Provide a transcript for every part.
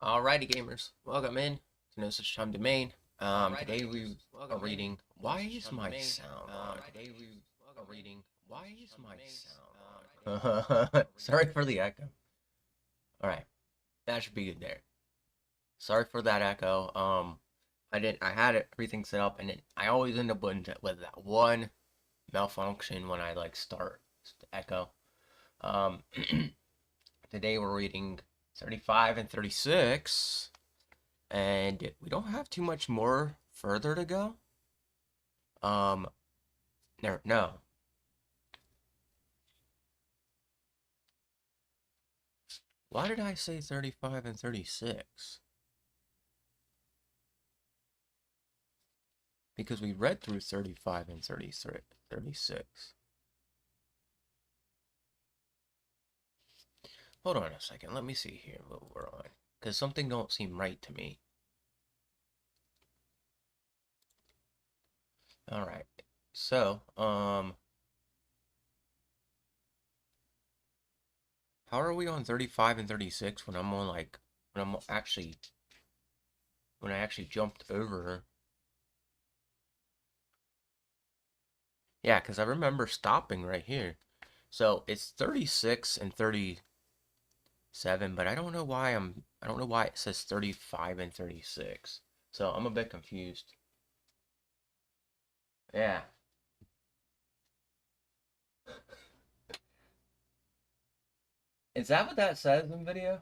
Alrighty, gamers, welcome in to No Such Time Domain. Today we are reading Why is my sound on? Today we are reading Why is my sound on? Sorry for the echo. Alright, that should be good there. Sorry for that echo. I had everything set up, and I always end up with that one malfunction when I like start the echo. Um, Today we're reading 35 and 36. And we don't have too much more further to go. Um, no. Why did I say 35 and 36? Because we read through 35 and 36. Hold on a second. Let me see here what we're on. Because something don't seem right to me. Alright. So, how are we on 35 and 36 when I'm on when I actually jumped over? Yeah, because I remember stopping right here. So it's 36 and 37, but I don't know why it says 35 and 36. So I'm a bit confused. Yeah. Is that what that says in video?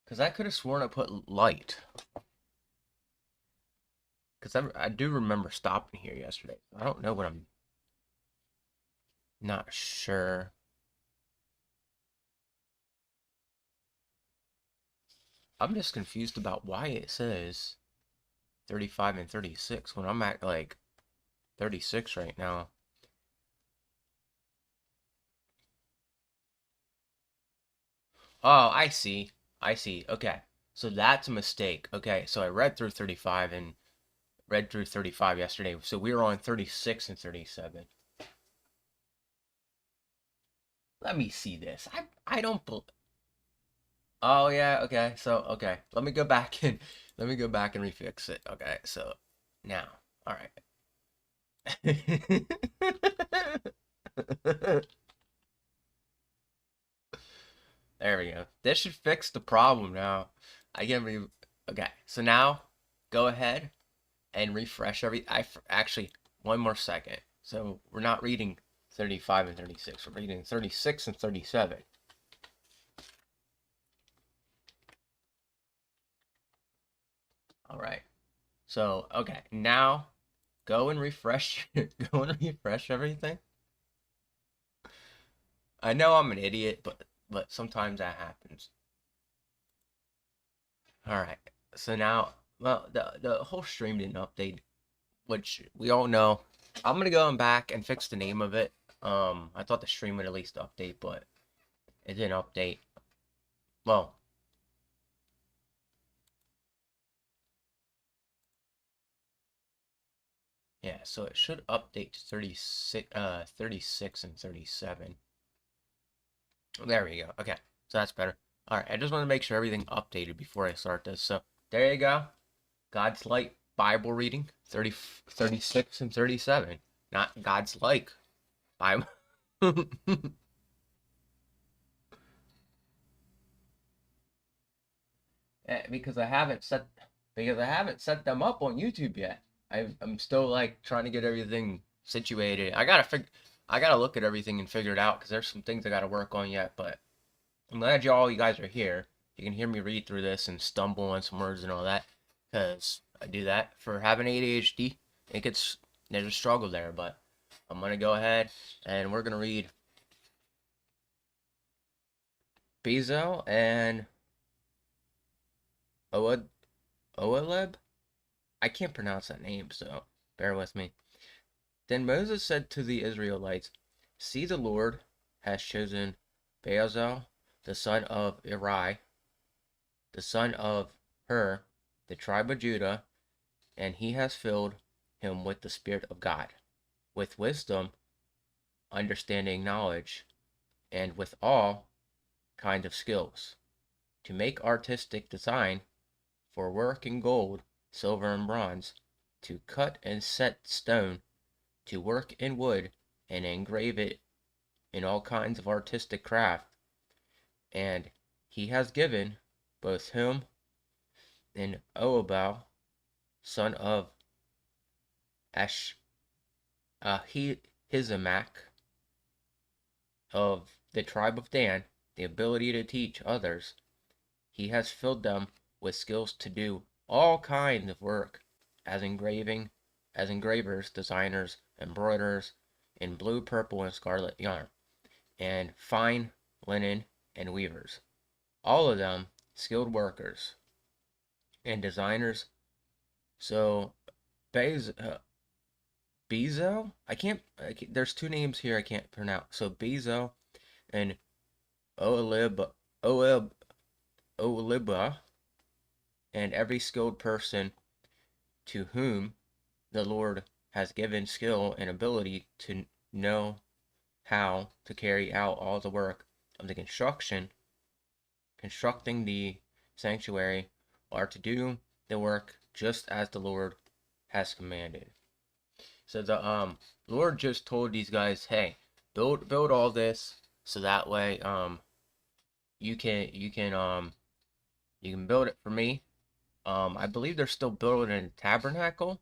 Because I could have sworn I put light. Because I do remember stopping here yesterday. I don't know what I'm not sure. I'm just confused about why it says 35 and 36 when I'm at like 36 right now. Oh, I see. I see. Okay. So that's a mistake. Okay. So I read through 35 and read through 35 yesterday. So we were on 36 and 37. Let me see this. I don't Oh yeah, okay. So okay. Let me go back and refix it. Okay. So now. All right. There we go. This should fix the problem now. I can re Okay. So now go ahead and refresh actually one more second. So we're not reading 35 and 36. We're reading 36 and 37. All right. So, okay, now go and refresh go and refresh everything. I know I'm an idiot, but sometimes that happens. All right. So now, well, the whole stream didn't update, which we all know. I'm gonna go back and fix the name of it. I thought the stream would at least update, but it didn't update. Well, yeah, so it should update to 36 and 37. There we go. Okay, so that's better. All right, I just want to make sure everything updated before I start this. So there you go. God's Light Bible reading 36 and 37. Not God's like Bible. because I haven't set them up on YouTube yet. I'm still like trying to get everything situated. I gotta look at everything and figure it out because there's some things I gotta work on yet. But I'm glad you guys are here. You can hear me read through this and stumble on some words and all that because I do that for having ADHD. There's a struggle there, but I'm gonna go ahead and we're gonna read Bezo and Oed Oeleb. I can't pronounce that name, so bear with me. Then Moses said to the Israelites, See, the Lord has chosen Bezalel, the son of Eri, the son of Hur, the tribe of Judah, and he has filled him with the Spirit of God, with wisdom, understanding, knowledge, and with all kind of skills: to make artistic design for work in gold, silver, and bronze, to cut and set stone, to work in wood and engrave it in all kinds of artistic craft. And he has given both him and Oholiab, son of Ahisamach of the tribe of Dan, the ability to teach others. He has filled them with skills to do all kinds of work as engravers, designers, embroiderers in blue, purple, and scarlet yarn, and fine linen and weavers. All of them skilled workers and designers. So Bezo, there's two names here I can't pronounce. So Bezo and Oholiab, and every skilled person to whom the Lord has given skill and ability to know how to carry out all the work of the constructing the sanctuary, are to do the work just as the Lord has commanded. So the Lord just told these guys, hey, build all this so that way you can build it for me. I believe they're still building a tabernacle.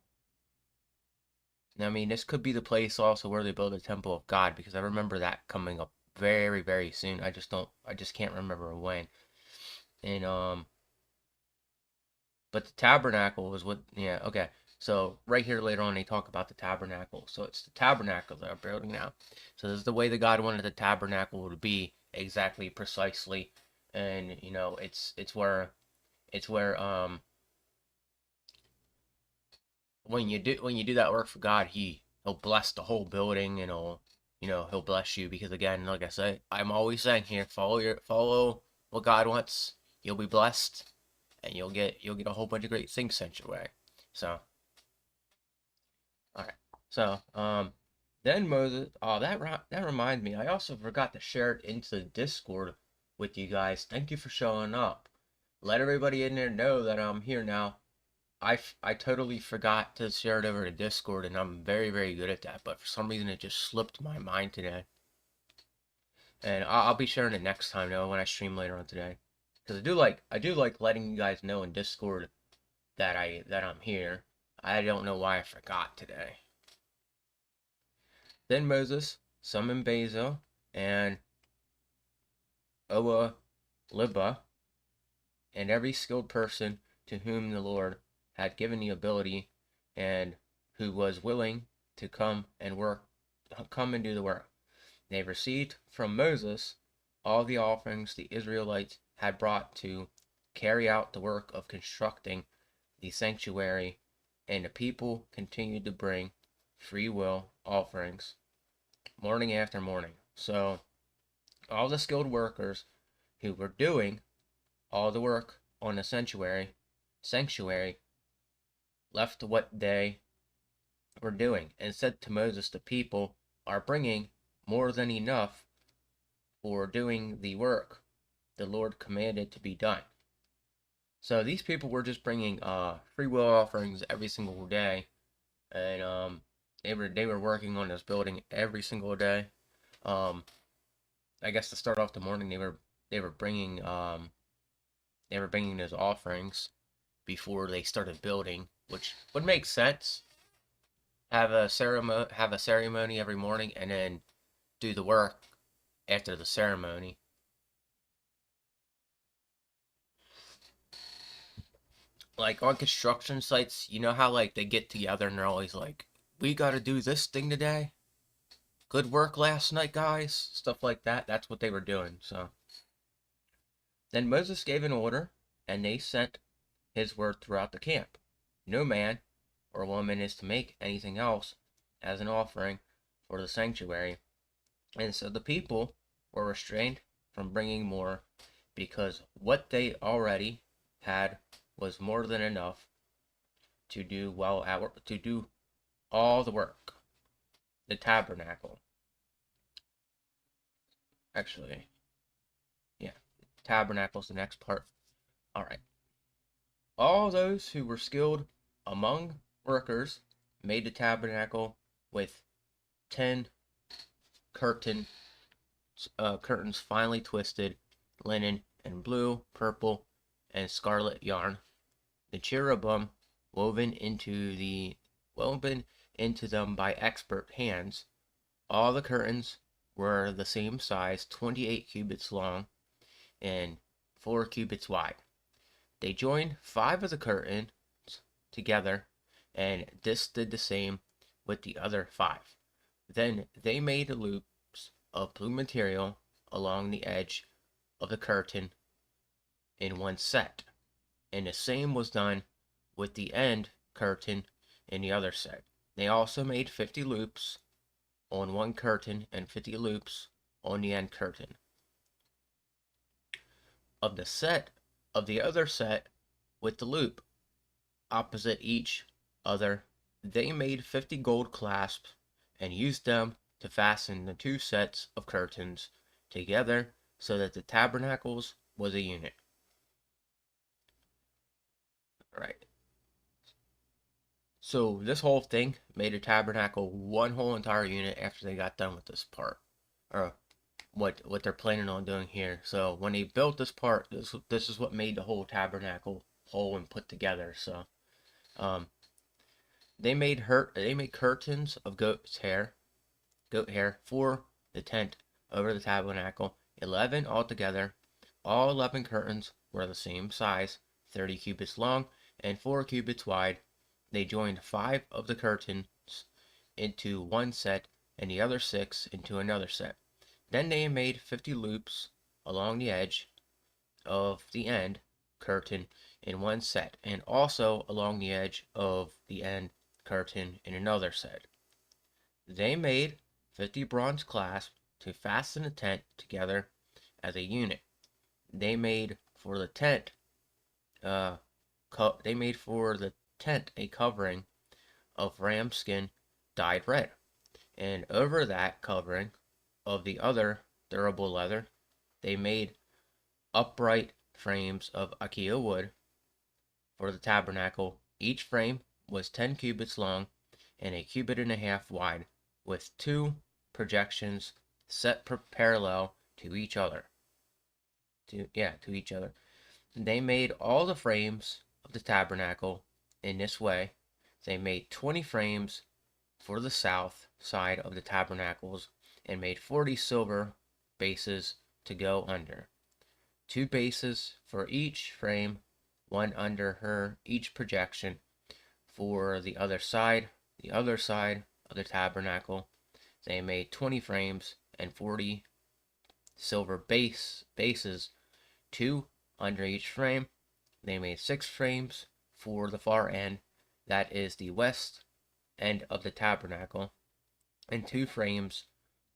I mean, this could be the place also where they build a temple of God, because I remember that coming up very, very soon. I just can't remember when. And but the tabernacle was what, yeah, okay. So right here later on they talk about the tabernacle. So it's the tabernacle they're building now. So this is the way that God wanted the tabernacle to be, exactly, precisely. And you know, it's where when you do that work for God, he'll bless the whole building, and he'll bless you, because again, like I say, I'm always saying here, follow what God wants. You'll be blessed, and you'll get a whole bunch of great things sent your way. So, all right. So, then Moses. Oh, that reminds me. I also forgot to share it into the Discord with you guys. Thank you for showing up. Let everybody in there know that I'm here now. I totally forgot to share it over to Discord, and I'm very, very good at that, but for some reason it just slipped my mind today. And I'll be sharing it next time, though, when I stream later on today. Because I do like letting you guys know in Discord that I'm here. I don't know why I forgot today. Then Moses summoned Bezo and Oholiab and every skilled person to whom the Lord had given the ability and who was willing to come and do the work. They received from Moses all the offerings the Israelites had brought to carry out the work of constructing the sanctuary, and the people continued to bring free will offerings morning after morning. So all the skilled workers who were doing all the work on the sanctuary left what they were doing and said to Moses, the people are bringing more than enough for doing the work the Lord commanded to be done. So these people were just bringing free will offerings every single day, and they were working on this building every single day. I guess to start off the morning, they were bringing those offerings before they started building, which would make sense. Have a ceremony every morning, and then do the work after the ceremony. Like on construction sites, you know how like they get together and they're always like, we gotta do this thing today. Good work last night, guys. Stuff like that. That's what they were doing. So then Moses gave an order, and they sent his word throughout the camp. No man or woman is to make anything else as an offering for the sanctuary. And so the people were restrained from bringing more, because what they already had was more than enough to do all the work. The tabernacle. Actually, yeah. tabernacles, the next part. Alright. All those who were skilled among workers made the tabernacle with 10 curtains finely twisted, linen, and blue, purple, and scarlet yarn. The cherubim woven into them by expert hands. All the curtains were the same size, 28 cubits long and 4 cubits wide. They joined 5 of the curtains together, and this did the same with the other 5. Then they made loops of blue material along the edge of the curtain in one set, and the same was done with the end curtain in the other set. They also made 50 loops on one curtain and 50 loops on the end curtain. Of the other set with the loop opposite each other, they made 50 gold clasps and used them to fasten the 2 sets of curtains together so that the tabernacles was a unit. Right. So this whole thing made a tabernacle one whole entire unit after they got done with this part, or what they're planning on doing here. So when they built this part, this is what made the whole tabernacle whole and put together. So they made curtains of goat hair for the tent over the tabernacle, 11 altogether. All 11 curtains were the same size, 30 cubits long and 4 cubits wide. They joined 5 of the curtains into one set and the other 6 into another set. Then they made 50 loops along the edge of the end curtain in one set, and also along the edge of the end curtain in another set. They made 50 bronze clasps to fasten the tent together as a unit. They made for the tent a covering of ram skin dyed red, and over that covering of the other durable leather, they made upright frames of acacia wood for the tabernacle. Each frame was 10 cubits long and a cubit and a half wide, with 2 projections set parallel to each other. They made all the frames of the tabernacle in this way. They made 20 frames for the south side of the tabernacles and made 40 silver bases to go under. 2 bases for each frame, one under each projection. For the other side of the tabernacle, they made 20 frames and 40 silver bases, 2 under each frame. They made 6 frames for the far end, that is the west end of the tabernacle, and 2 frames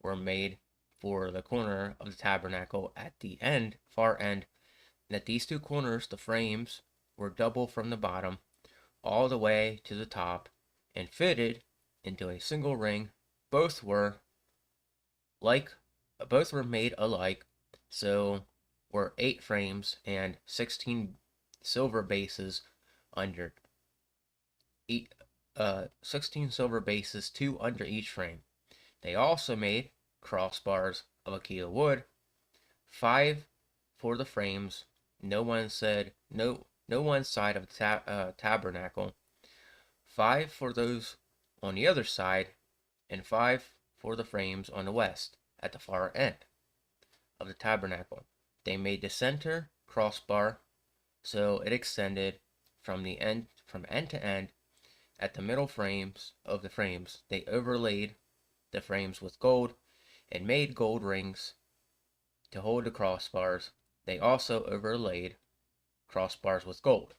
were made for the corner of the tabernacle at the far end. And at these 2 corners, the frames were double from the bottom all the way to the top and fitted into a single ring. Both were made alike, so were 8 frames and 16 silver bases under 16 silver bases, 2 under each frame. They also made crossbars of acacia wood, 5 for the frames, no one side of the tabernacle, 5 for those on the other side, and 5 for the frames on the west at the far end of the tabernacle. They made the center crossbar so it extended from end to end. At the middle frames of the frames, they overlaid the frames with gold and made gold rings to hold the crossbars. They also overlaid crossbars with gold.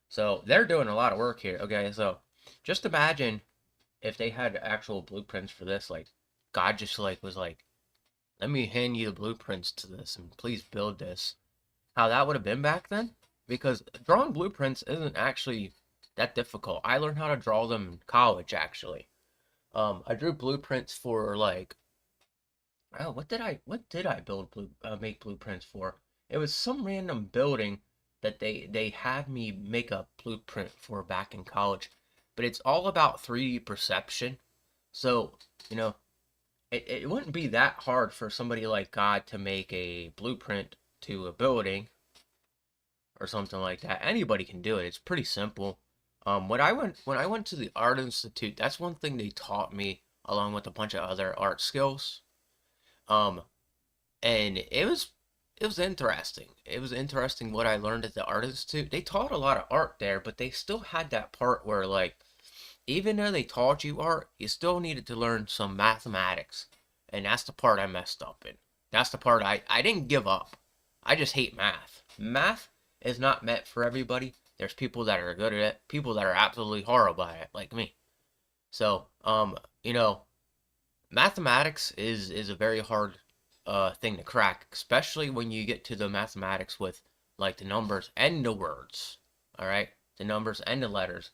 So they're doing a lot of work here. Okay, so just imagine if they had actual blueprints for this. Like, God just was like, let me hand you the blueprints to this and please build this. How that would have been back then? Because drawing blueprints isn't actually that difficult. I learned how to draw them in college, actually. I drew blueprints for, like, Oh, what did I make blueprints for? It was some random building that they had me make a blueprint for back in college. But it's all about 3D perception. So, you know, it wouldn't be that hard for somebody like God to make a blueprint to a building or something like that. Anybody can do it. It's pretty simple. When I went to the Art Institute, that's one thing they taught me along with a bunch of other art skills. Um, and it was interesting. It was interesting what I learned at the Art Institute. They taught a lot of art there, but they still had that part where like even though they taught you art, you still needed to learn some mathematics. And that's the part I messed up in. That's the part I didn't give up. I just hate math. Math is not meant for everybody. There's people that are good at it, people that are absolutely horrible at it, like me. So, mathematics is a very hard thing to crack, especially when you get to the mathematics with like the numbers and the words. All right, the numbers and the letters.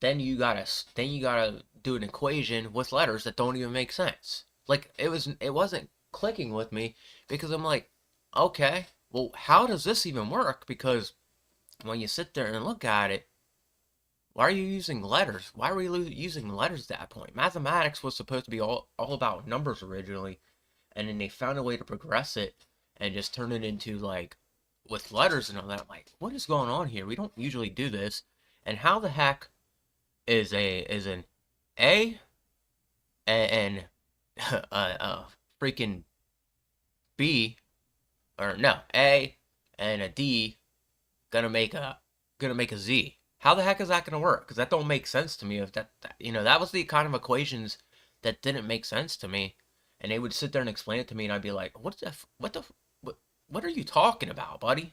Then you gotta do an equation with letters that don't even make sense. Like it wasn't clicking with me because I'm like, okay, well, how does this even work? Because when you sit there and look at it, why are you using letters? Why were you using letters at that point? Mathematics was supposed to be all about numbers originally, and then they found a way to progress it and just turn it into like with letters and all that. Like, what is going on here? We don't usually do this. And how the heck is an A and a freaking B or no A and a D gonna make a Z? How the heck is that gonna work? Because that don't make sense to me. If that was the kind of equations that didn't make sense to me, and they would sit there and explain it to me, and I'd be like, what are you talking about, buddy?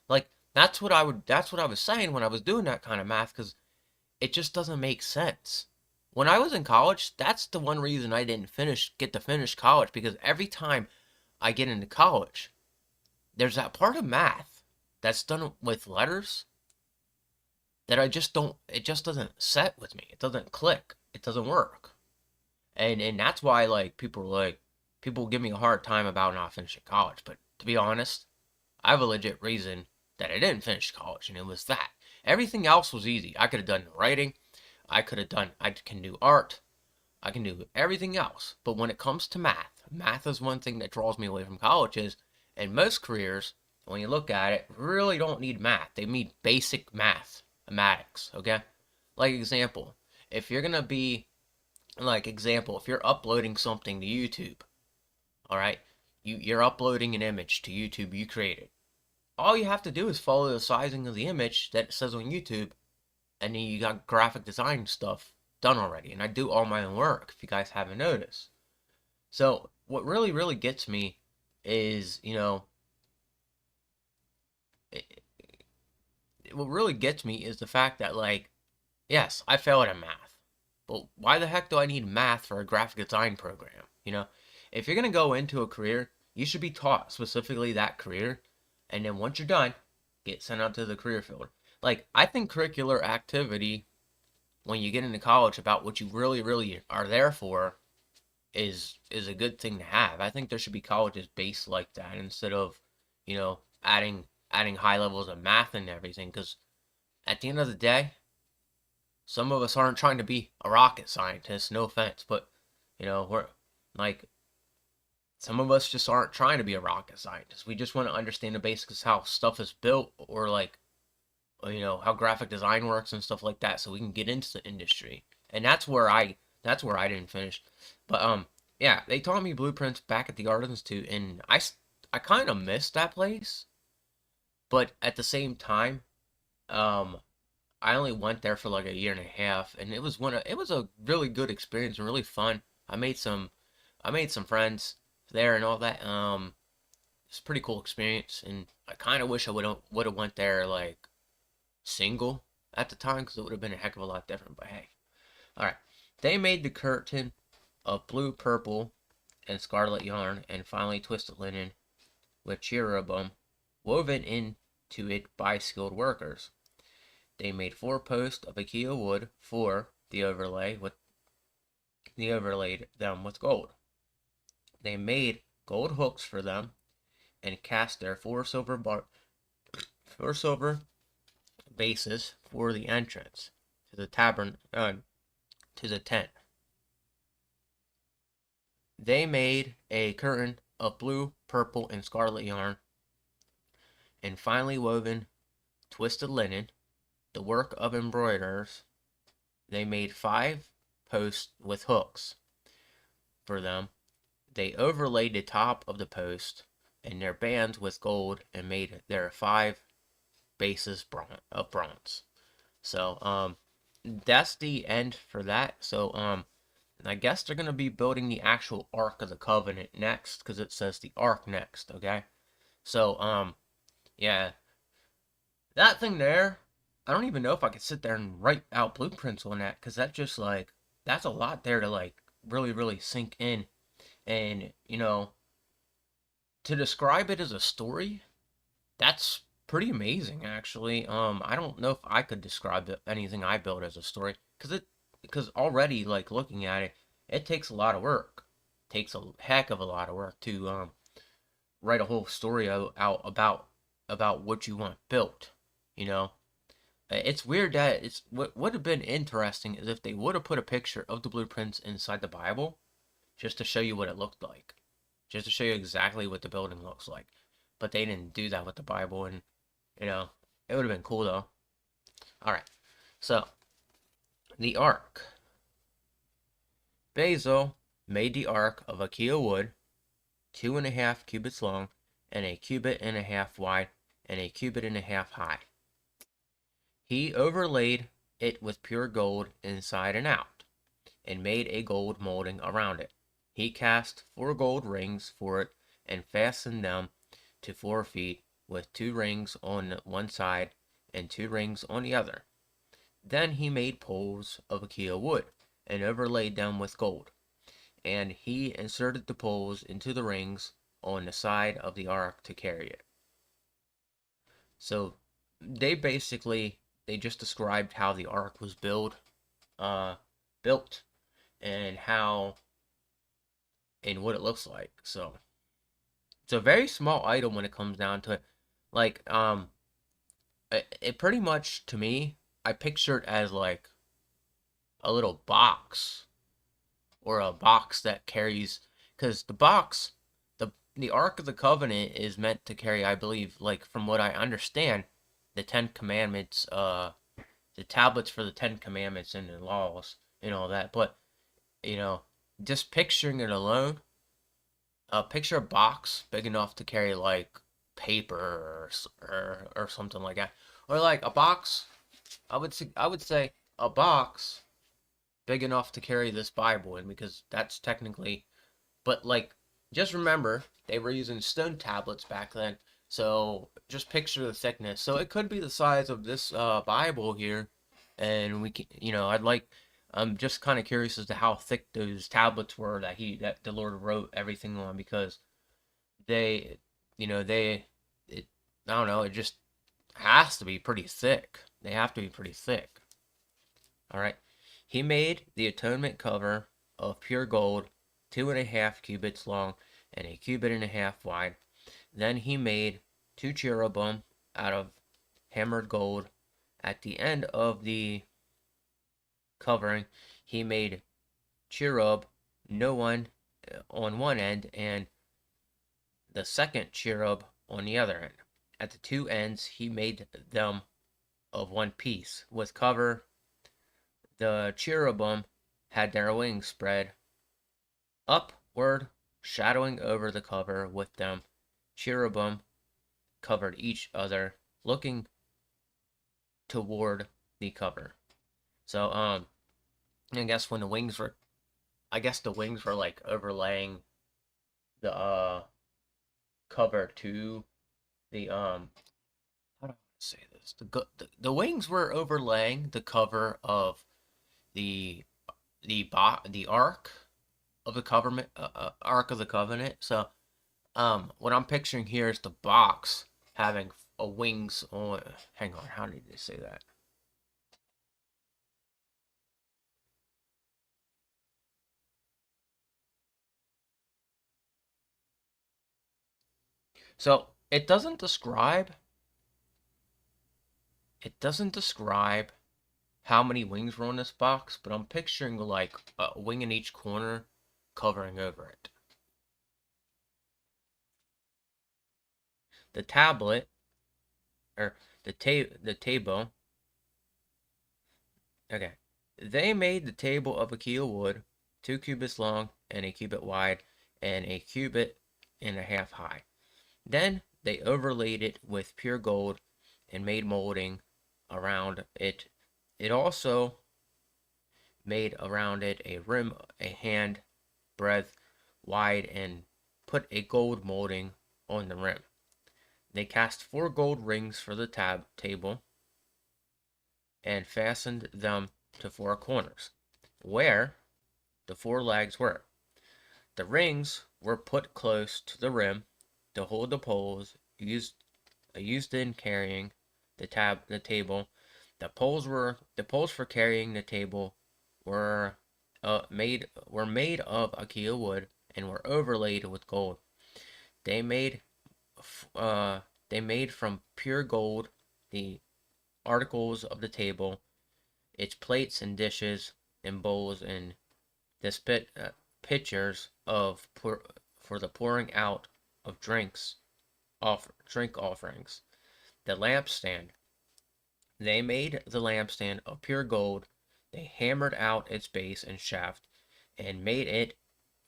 Like that's what I was saying when I was doing that kind of math, because it just doesn't make sense. When I was in college, that's the one reason I didn't get to finish college, because every time I get into college, there's that part of math that's done with letters that I just don't it just doesn't set with me. It doesn't click. It doesn't work. And that's why like people give me a hard time about not finishing college, but to be honest, I have a legit reason that I didn't finish college, and it was that. Everything else was easy. I could have done writing, I can do art, I can do everything else. But when it comes to math is one thing that draws me away from colleges. And most careers, when you look at it, really don't need math. They need basic mathematics, okay? Like example, if you're gonna be if you're uploading something to YouTube, all right, you're uploading an image to YouTube you created. All you have to do is follow the sizing of the image that it says on YouTube, and then you got graphic design stuff done already. And I do all my own work, if you guys haven't noticed. So what really, really gets me is, what really gets me is the fact that, like, yes, I failed at math, but why the heck do I need math for a graphic design program? If you're going to go into a career, you should be taught specifically that career, and then once you're done, get sent out to the career field. Like, I think curricular activity when you get into college about what you really, really are there for is a good thing to have. I think there should be colleges based like that instead of, adding high levels of math and everything. Because at the end of the day, some of us aren't trying to be a rocket scientist. No offense, but we're like some of us just aren't trying to be a rocket scientist. We just want to understand the basics of how stuff is built, or like how graphic design works and stuff like that, so we can get into the industry. And that's where I didn't finish. But yeah, they taught me blueprints back at the Art Institute, and I kind of missed that place. But at the same time, um I only went there for like a year and a half, and it was a really good experience and really fun. I made some friends there and all that. It's a pretty cool experience, and I kind of wish I would have went there like single at the time, because it would have been a heck of a lot different. But hey, all right. They made the curtain of blue, purple, and scarlet yarn, and finely twisted linen with cherubim woven into it by skilled workers. They made 4 posts of acacia wood for the overlay with the overlaid them with gold. they made gold hooks for them and cast their four silver bases for the entrance to the to the tent. They made a curtain of blue, purple, and scarlet yarn, and finely woven twisted linen, the work of embroiderers. They made 5 posts with hooks for them. They overlaid the top of the post and their bands with gold and made their 5 bases of bronze. So, that's the end for that. So, I guess they're going to be building the actual Ark of the Covenant next, because it says the Ark next, okay? So, yeah. That thing there, I don't even know if I could sit there and write out blueprints on that, because that's just, like, that's a lot there to, like, really, really sink in. And, to describe it as a story, that's pretty amazing, actually. I don't know if I could describe anything I built as a story, because already, like, looking at it, it takes a lot of work. It takes a heck of a lot of work to write a whole story out about what you want built. You know, it's weird that what would have been interesting is if they would have put a picture of the blueprints inside the Bible, just to show you what it looked like, just to show you exactly what the building looks like. But they didn't do that with the Bible, and it would have been cool though. All right, so the Ark. Basil made the Ark of acacia wood, 2.5 cubits long, and a cubit and a half wide, and a cubit and a half high. He overlaid it with pure gold inside and out, and made a gold molding around it. He cast 4 gold rings for it, and fastened them to 4 feet, with 2 rings on one side and 2 rings on the other. Then he made poles of acacia wood, and overlaid them with gold. And he inserted the poles into the rings on the side of the ark to carry it. So they just described how the ark was built, and what it looks like. So it's a very small item when it comes down to it. Like, it pretty much, to me, I picture it as like a little box, or a box that carries, because the Ark of the Covenant is meant to carry, I believe, like, from what I understand, the 10 Commandments, the tablets for the 10 Commandments and the laws and all that. But, just picturing it alone, picture a box big enough to carry, like, paper, or something like that. Or like a box, I would say a box big enough to carry this Bible in, because that's technically, but, like, just remember they were using stone tablets back then, so just picture the thickness. So it could be the size of this Bible here, and we can, I'm just kind of curious as to how thick those tablets were that the Lord wrote everything on, because they, I don't know, it just has to be pretty thick. They have to be pretty thick. All right. He made the atonement cover of pure gold, 2.5 cubits long and a cubit and a half wide. Then he made 2 cherubim out of hammered gold. At the end of the covering, he made cherub, no one on one end, and the second cherub on the other end. At the 2 ends, he made them of one piece, with cover. The cherubim had their wings spread upward, shadowing over the cover with them. Cherubim covered each other, looking toward the cover. So, I guess the wings were like overlaying the cover to the how do I say this? The wings were overlaying the cover of the Ark of the Covenant, Ark of the Covenant. So, what I'm picturing here is the box having a wings on. Hang on, how did they say that? So it doesn't describe how many wings were on this box, but I'm picturing like a wing in each corner covering over it. The tablet, or the table. Okay, they made the table of Achaia wood, 2 cubits long and a cubit wide, and a cubit and a half high. Then they overlaid it with pure gold and made molding around it. It also made around it a rim a hand breadth wide and put a gold molding on the rim. They cast 4 gold rings for the table and fastened them to 4 corners, where the 4 legs were. The rings were put close to the rim to hold the poles used in carrying the table. The poles for carrying the table were made of Achaia wood and were overlaid with gold. They made from pure gold the articles of the table, its plates and dishes and bowls and the pitchers for the pouring out of drink offerings. The lampstand. They made the lampstand of pure gold. They hammered out its base and shaft, and made its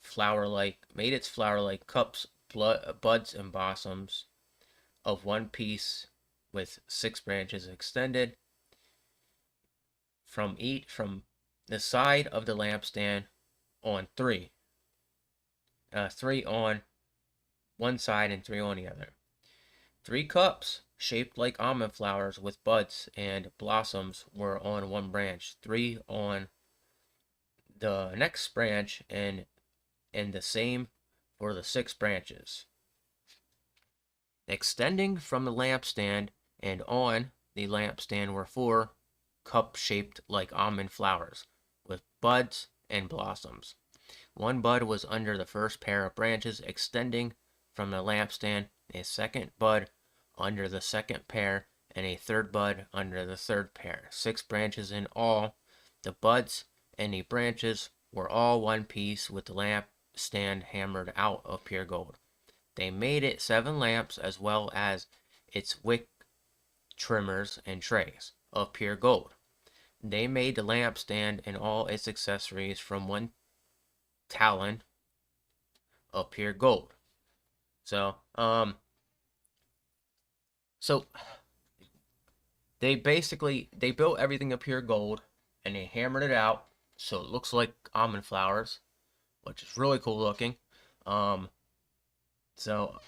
flower-like cups, buds, and blossoms of one piece, with 6 branches extended from the side of the lampstand on 3. 3 on one side and 3 on the other. 3 cups shaped like almond flowers with buds and blossoms were on one branch, 3 on the next branch, and the same for the 6 branches. Extending from the lampstand and on the lampstand were 4 cups shaped like almond flowers, with buds and blossoms. 1 bud was under the first pair of branches extending from the lampstand, a second bud under the second pair, and a third bud under the third pair. 6 branches in all. The buds and the branches were all one piece, with the lampstand hammered out of pure gold. They made it 7 lamps, as well as its wick trimmers and trays, of pure gold. They made the lampstand and all its accessories from 1 talent of pure gold. So they built everything of pure gold, and they hammered it out so it looks like almond flowers, which is really cool looking. So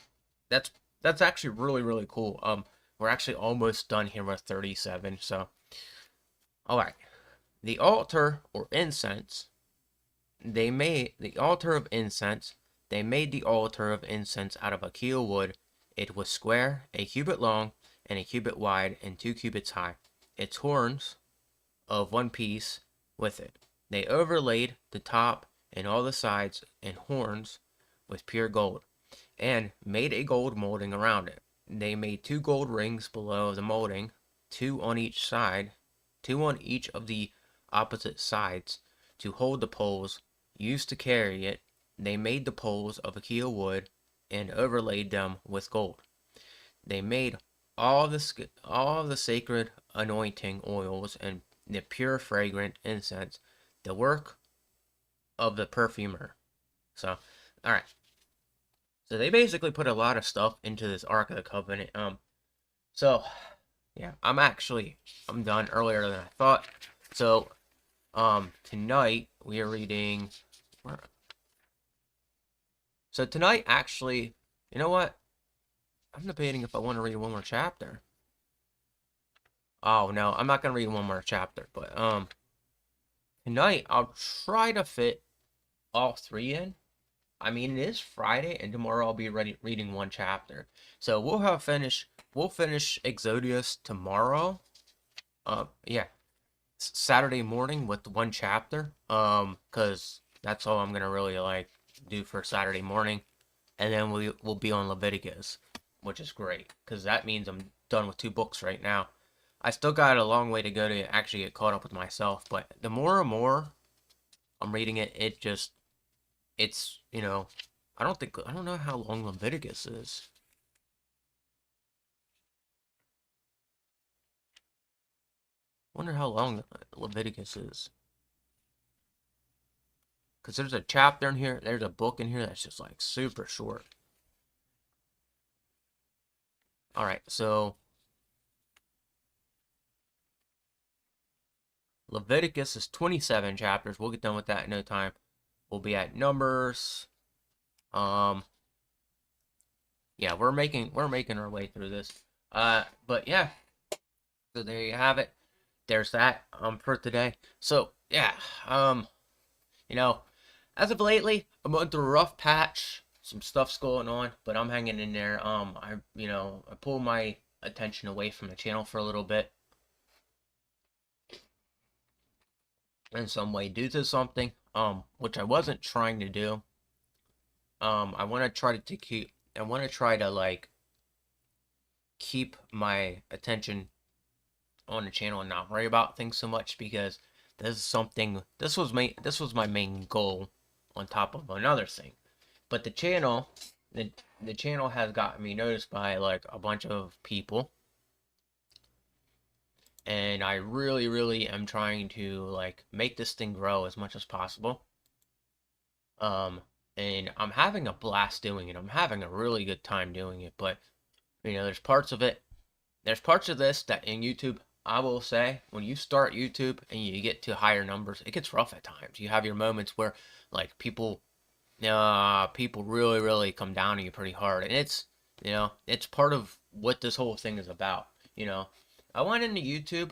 that's actually really cool. We're actually almost done here with 37. So, all right, the altar or incense. They made the altar of incense. They made the altar of incense out of Achaia wood. It was square, a cubit long, and a cubit wide, and 2 cubits high. Its horns of one piece with it. They overlaid the top and all the sides and horns with pure gold, and made a gold molding around it. They made 2 gold rings below the molding, 2 on each side, 2 on each of the opposite sides, to hold the poles used to carry it. They made the poles of Achaia wood and overlaid them with gold. They made all the sacred anointing oils and the pure fragrant incense, the work of the perfumer. So, all right. So they basically put a lot of stuff into this Ark of the Covenant. So yeah, I'm done earlier than I thought. So, tonight we are reading. So tonight, actually, you know what? I'm debating if I want to read one more chapter. Oh no, I'm not gonna read one more chapter. But tonight I'll try to fit all 3 in. I mean, it is Friday, and tomorrow I'll be reading 1 chapter. So we'll finish Exodus tomorrow. Yeah, Saturday morning with 1 chapter. Cause that's all I'm gonna really do for Saturday morning, and then we'll be on Leviticus. which is great because that means I'm done with 2 books right now. I still got a long way to go to actually get caught up with myself, but the more and more I'm reading it, it's, I don't know how long Leviticus is. Wonder how long Leviticus is. Because there's a chapter in here, there's a book in here that's just like super short. Alright, so Leviticus is 27 chapters. We'll get done with that in no time. We'll be at Numbers. Yeah, we're making our way through this. But yeah. So there you have it. There's that for today. So yeah, as of lately, I'm going through a rough patch. Some stuff's going on, but I'm hanging in there. I pulled my attention away from the channel for a little bit in some way due to something, which I wasn't trying to do. I want to try to like keep my attention on the channel and not worry about things so much, because this was my main goal on top of another thing. But the channel has gotten me noticed by like a bunch of people, and I really am trying to like make this thing grow as much as possible. And I'm having a blast doing it. I'm having a really good time doing it, but there's parts of this that in YouTube, I will say, when you start YouTube and you get to higher numbers, it gets rough at times. You have your moments where like people really come down on you pretty hard, and it's part of what this whole thing is about. I went into YouTube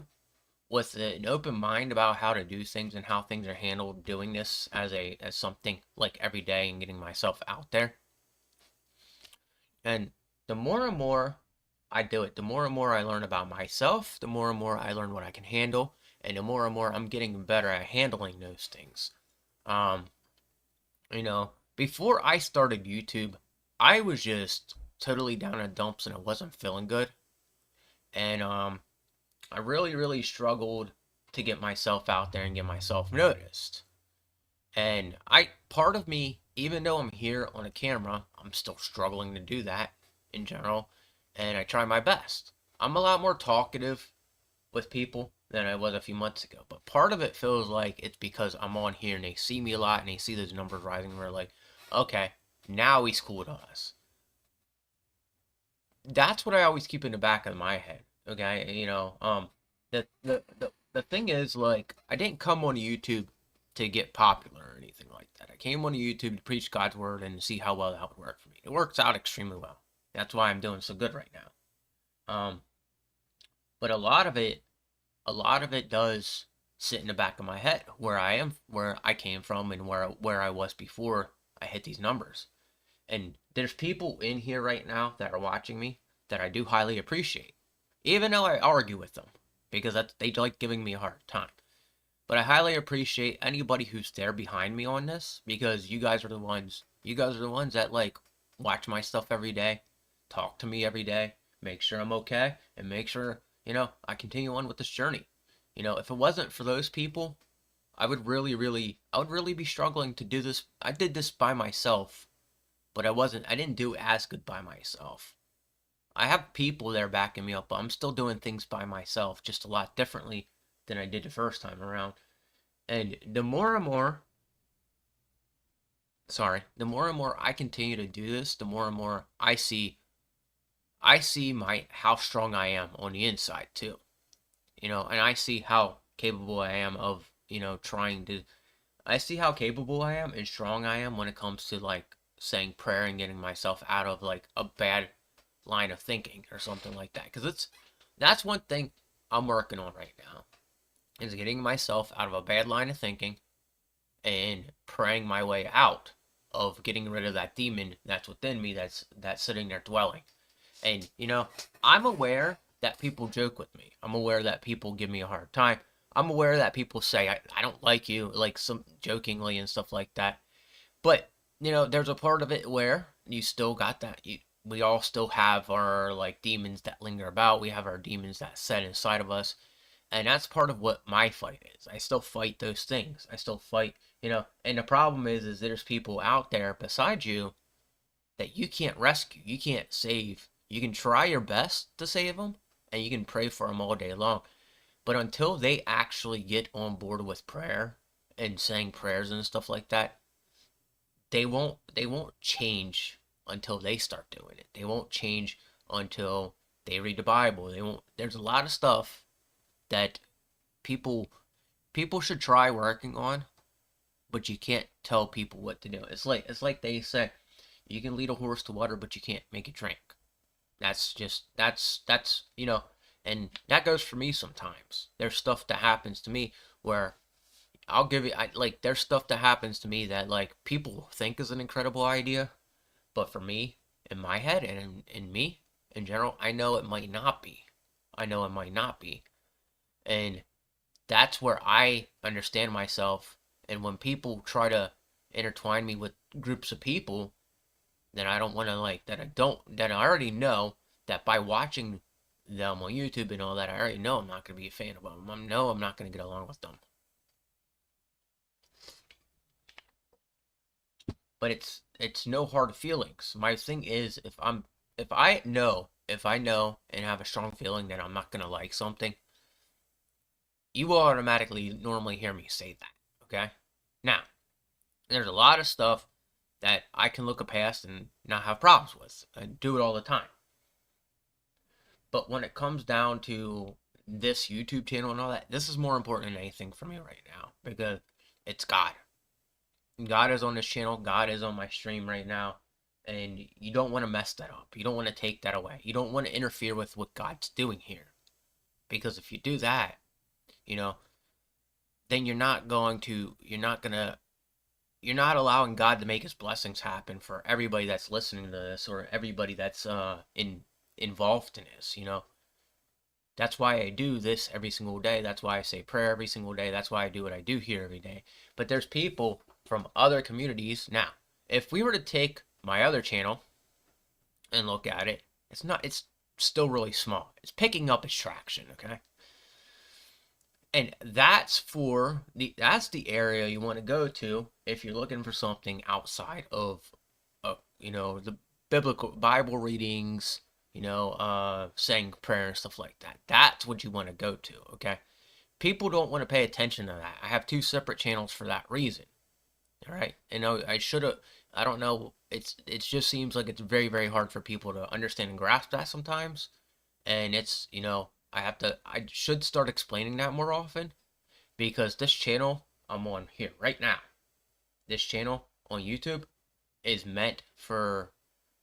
with an open mind about how to do things and how things are handled, doing this as something like every day and getting myself out there. And the more and more I do it, the more and more I learn about myself, the more and more I learn what I can handle, and the more and more I'm getting better at handling those things. Before I started YouTube, I was just totally down in the dumps and I wasn't feeling good. And I really struggled to get myself out there and get myself noticed. And part of me, even though I'm here on a camera, I'm still struggling to do that in general. And I try my best. I'm a lot more talkative with people than I was a few months ago. But part of it feels like it's because I'm on here and they see me a lot and they see those numbers rising and we're like, okay, now he's cool to us. That's what I always keep in the back of my head. Okay, the thing is, like, I didn't come on YouTube to get popular or anything like that. I came on YouTube to preach God's word and see how well that would work for me. It works out extremely well. That's why I'm doing so good right now. But a lot of it does sit in the back of my head, where I came from, and where I was before I hit these numbers. And there's people in here right now that are watching me that I do highly appreciate, even though I argue with them because they like giving me a hard time. But I highly appreciate anybody who's there behind me on this, because you guys are the ones that like watch my stuff every day, talk to me every day, make sure I'm okay, and make sure, I continue on with this journey. If it wasn't for those people, I would really be struggling to do this. I did this by myself, but I didn't do as good by myself. I have people there backing me up, but I'm still doing things by myself, just a lot differently than I did the first time around. And the more and more I continue to do this, the more and more I see how strong I am on the inside too. And I see how capable I am of, I see how capable I am and strong I am when it comes to like saying prayer and getting myself out of like a bad line of thinking or something like that. Because that's one thing I'm working on right now, is getting myself out of a bad line of thinking and praying my way out of getting rid of that demon that's within me that's sitting there dwelling. And I'm aware that people joke with me. I'm aware that people give me a hard time. I'm aware that people say I don't like you, like some jokingly and stuff like that. But there's a part of it where you still got that. we all still have our like demons that linger about. We have our demons that set inside of us. And that's part of what my fight is. I still fight those things. I still fight, and the problem is there's people out there beside you that you can't rescue. You can't save. You can try your best to save them and you can pray for them all day long. But until they actually get on board with prayer and saying prayers and stuff like that, they won't change until they start doing it. They won't change until they read the Bible. They won't There's a lot of stuff that people people should try working on, but you can't tell people what to do. It's like they say, you can lead a horse to water, but you can't make it drink. That's and that goes for me sometimes. There's stuff that happens to me where I'll give you, there's stuff that happens to me that like people think is an incredible idea, but for me, in my head and in me in general, I know it might not be. I know it might not be. And that's where I understand myself. And when people try to intertwine me with groups of people that I don't want to like, that I already know that by watching them on YouTube and all that, I already know I'm not going to be a fan of them. I know I'm not going to get along with them. But it's no hard feelings. My thing is, if I know and have a strong feeling that I'm not going to like something, you will automatically normally hear me say that, okay? Now, there's a lot of stuff that I can look past and not have problems with. I do it all the time. But when it comes down to this YouTube channel and all that, this is more important than anything for me right now because it's God. God is on this channel. God is on my stream right now. And you don't want to mess that up. You don't want to take that away. You don't want to interfere with what God's doing here. Because if you do that, then you're not allowing God to make his blessings happen for everybody that's listening to this or everybody that's involved in this, That's why I do this every single day. That's why I say prayer every single day. That's why I do what I do here every day. But there's people from other communities. Now, if we were to take my other channel and look at it, it's still really small. It's picking up its traction, okay? And that's the area you want to go to if you're looking for something outside of the biblical Bible readings, saying prayer and stuff like that. That's what you want to go to, okay? People don't want to pay attention to that. I have 2 separate channels for that reason. All right? I don't know, it just seems like it's very, very hard for people to understand and grasp that sometimes. And it's, I should start explaining that more often because this channel I'm on here right now, this channel on YouTube is meant for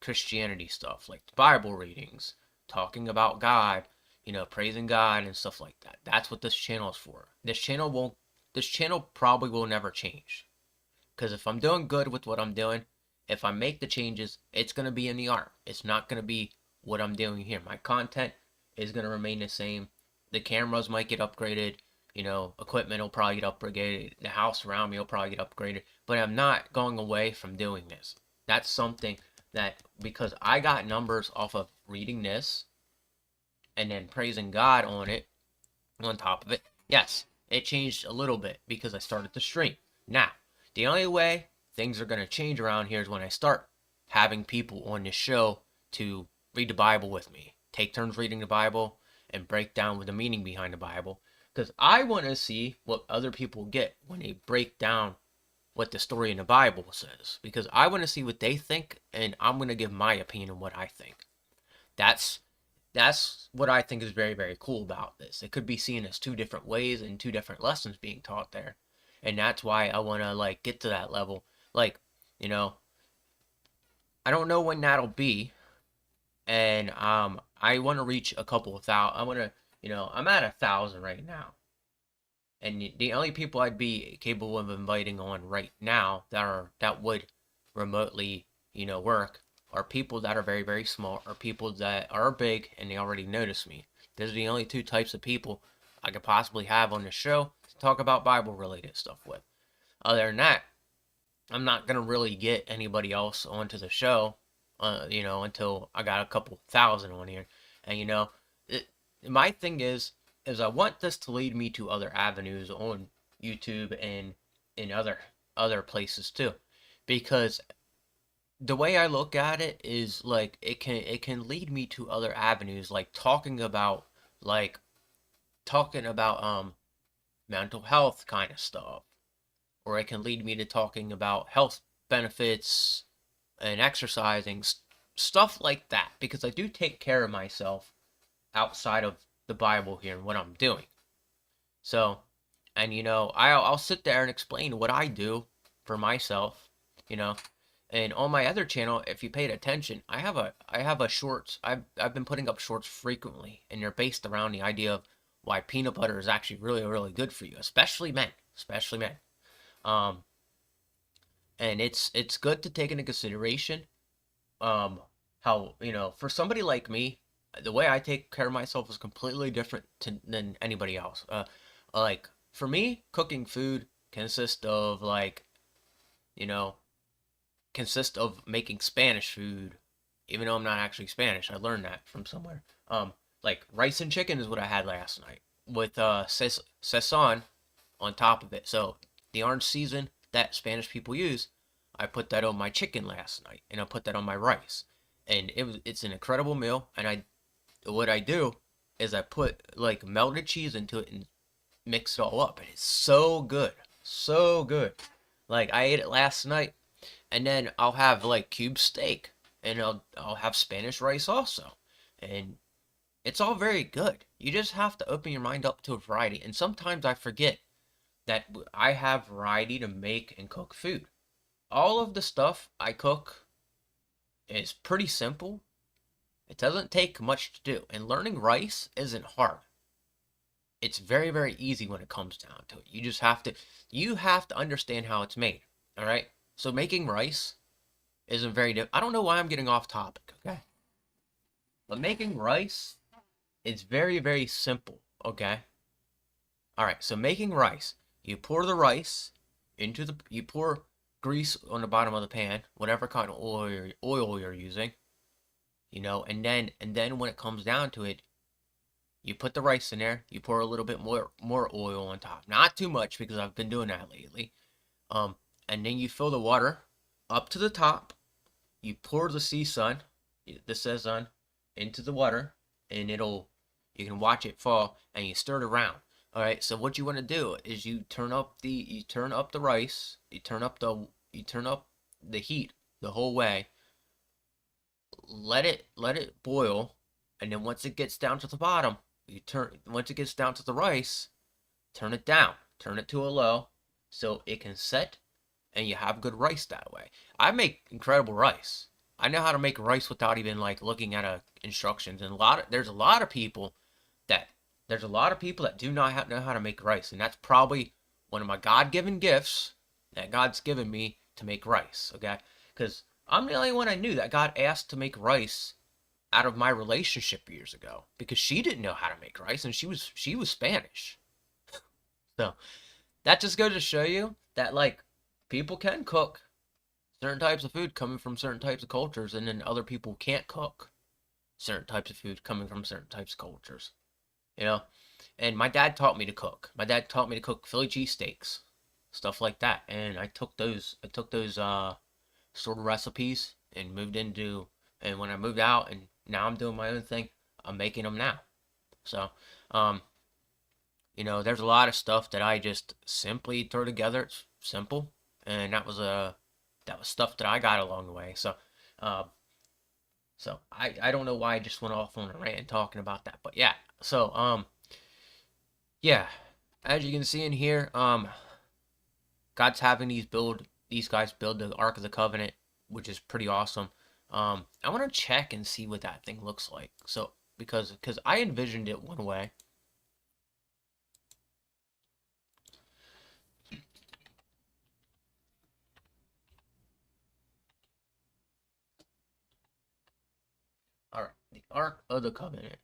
Christianity stuff, like Bible readings, talking about God, praising God and stuff like that. That's what this channel is for. This channel probably will never change. Because if I'm doing good with what I'm doing, if I make the changes, it's going to be in the art. It's not going to be what I'm doing here. My content is going to remain the same. The cameras might get upgraded. Equipment will probably get upgraded. The house around me will probably get upgraded. But I'm not going away from doing this. That's something that, because I got numbers off of reading this and then praising God on it, on top of it, yes, it changed a little bit because I started to stream. Now, the only way things are going to change around here is when I start having people on this show to read the Bible with me. Take turns reading the Bible and break down with the meaning behind the Bible. Because I want to see what other people get when they break down what the story in the Bible says. Because I want to see what they think, and I'm going to give my opinion on what I think. That's what I think is very, very cool about this. It could be seen as 2 different ways and 2 different lessons being taught there. And that's why I want to get to that level. I don't know when that'll be. And I want to reach a couple of thousand. I want to, I'm at 1,000 right now. And the only people I'd be capable of inviting on right now that would remotely, work are people that are very, very small, or people that are big and they already notice me. Those are the only 2 types of people I could possibly have on the show to talk about Bible related stuff with. Other than that, I'm not going to really get anybody else onto the show you know, until I got a couple thousand on here. And you know, it, my thing is I want this to lead me to other avenues on YouTube and in other places too, because the way I look at it is like it can lead me to other avenues, like like talking about mental health kind of stuff, or it can lead me to talking about health benefits and exercising, stuff like that, because I do take care of myself outside of the Bible here and what I'm doing. So, and you know, I'll sit there and explain what I do for myself, you know. And on my other channel, if you paid attention, I have a shorts. I've been putting up shorts frequently, and they're based around the idea of why peanut butter is actually really really good for you, especially men, especially men. Um, and it's good to take into consideration how, you know, for somebody like me, the way I take care of myself is completely different than anybody else. Like for me, cooking food consists of like, you know, consist of making Spanish food, even though I'm not actually Spanish. I learned that from somewhere. Like rice and chicken is what I had last night with sazon on top of it. So the orange season that Spanish people use, I put that on my chicken last night, and I put that on my rice, and it's an incredible meal. And what I do is I put like melted cheese into it and mix it all up, and it's so good, so good. Like I ate it last night, and then I'll have like cube steak, and I'll have Spanish rice also, and it's all very good. You just have to open your mind up to a variety, and sometimes I forget that I have variety to make and cook food. All of the stuff I cook is pretty simple. It doesn't take much to do, and learning rice isn't hard. It's very very easy when it comes down to it. You have to understand how it's made. All right? So making rice isn't I don't know why I'm getting off topic, okay? But making rice is very very simple, okay? All right, so making rice, you pour the rice you pour grease on the bottom of the pan, whatever kind of oil you're using, you know, and then when it comes down to it, you put the rice in there, you pour a little bit more oil on top. Not too much because I've been doing that lately. Um and then you fill the water up to the top. You pour the sazon into the water, and you can watch it fall, and you stir it around. All right. So what you want to do is you turn up the rice, you turn up the heat the whole way. Let it boil, and then once it gets down to the bottom, once it gets down to the rice, turn it down, turn it to a low, so it can set, and you have good rice that way. I make incredible rice. I know how to make rice without even like looking at instructions. And that there's a lot of people that do not know how to make rice, and that's probably one of my God-given gifts that God's given me to make rice. Okay, because I'm the only one I knew that God asked to make rice out of my relationship years ago, because she didn't know how to make rice, and she was Spanish. So that just goes to show you that like people can cook certain types of food coming from certain types of cultures, and then other people can't cook certain types of food coming from certain types of cultures. You know, and my dad taught me to cook. My dad taught me to cook Philly cheesesteaks, stuff like that, and I took those sort of recipes and and when I moved out, and now I'm doing my own thing, I'm making them now. So, um, you know, there's a lot of stuff that I just simply throw together. It's simple, and that was stuff that I got along the way. Uh, so I don't know why I just went off on a rant talking about that, but yeah. So yeah, as you can see in here, God's having these guys build the Ark of the Covenant, which is pretty awesome. I want to check and see what that thing looks like. So because I envisioned it one way. All right, the Ark of the Covenant.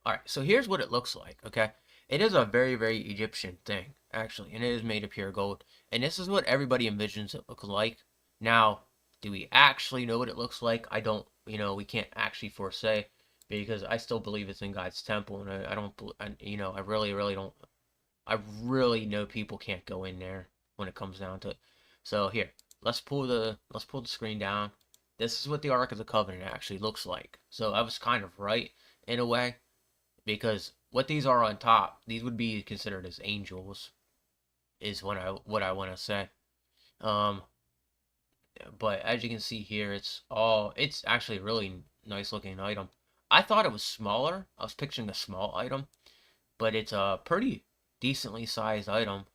All right, so here's what it looks like. Okay, it is a very very Egyptian thing actually, and it is made of pure gold. And this is what everybody envisions it looks like. Now, Do we actually know what it looks like? I don't, we can't actually foresay because I still believe it's in God's temple, and I don't, I really, really don't. I really know people can't go in there when it comes down to it. So here, let's pull the screen down. This is what the Ark of the Covenant actually looks like. So I was kind of right in a way because what these are on top, these would be considered as angels, is what I want to say. Um, but as you can see here, it's actually a really nice looking item. I thought it was smaller. I was picturing a small item, but it's a pretty decently sized item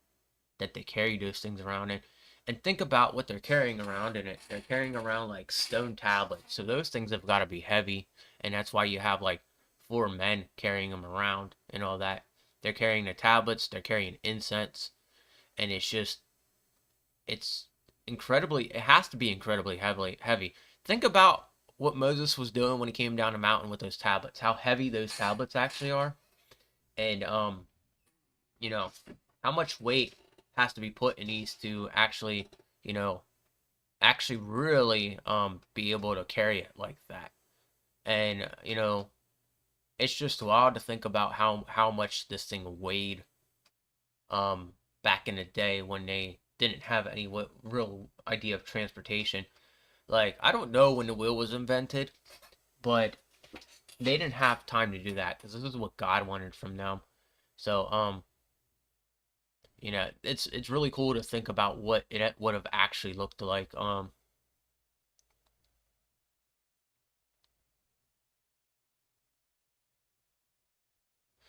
that they carry those things around in. And think about what they're carrying around in it. They're carrying around like stone tablets. So those things have got to be heavy. And that's why you have like 4 men carrying them around and all that. They're carrying the tablets, they're carrying incense. And it's it has to be incredibly heavy. Think about what Moses was doing when he came down the mountain with those tablets, how heavy those tablets actually are. And, you know, how much weight has to be put in these to actually, you know, actually really be able to carry it like that. And it's just wild to think about how much this thing weighed back in the day when they didn't have any real idea of transportation. Like, I don't know when the wheel was invented, but they didn't have time to do that because this is what God wanted from them. So it's really cool to think about what it would have actually looked like.